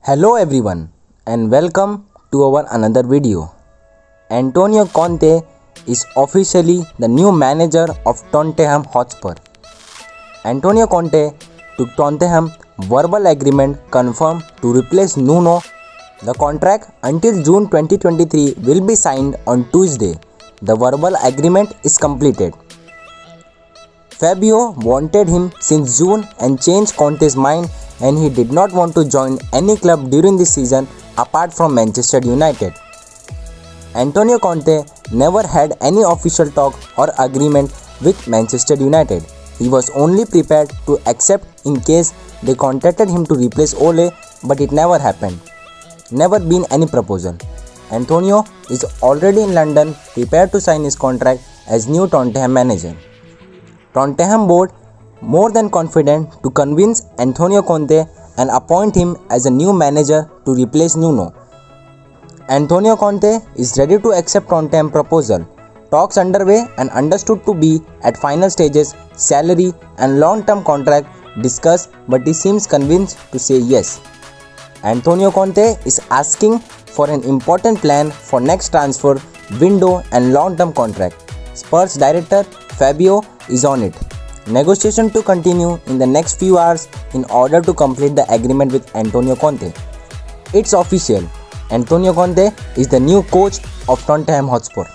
Hello everyone and welcome to our another video. Antonio Conte is officially the new manager of Tottenham Hotspur. Antonio Conte took Tottenham verbal agreement confirmed to replace Nuno. The contract until June 2023 will be signed on Tuesday. The verbal agreement is completed. Fabio wanted him since June and changed Conte's mind, and he did not want to join any club during the season apart from Manchester United. Antonio Conte never had any official talk or agreement with Manchester United. He was only prepared to accept in case they contacted him to replace Ole, but it never happened. Never been any proposal. Antonio is already in London prepared to sign his contract as new Tottenham manager. Tottenham board more than confident to convince Antonio Conte and appoint him as a new manager to replace Nuno. Antonio Conte is ready to accept Tottenham proposal. Talks underway and understood to be at final stages. Salary and long-term contract discussed, but he seems convinced to say yes. Antonio Conte is asking for an important plan for next transfer window and long-term contract. Spurs director Fabio is on it. Negotiation to continue in the next few hours in order to complete the agreement with Antonio Conte. It's official. Antonio Conte is the new coach of Tottenham Hotspur.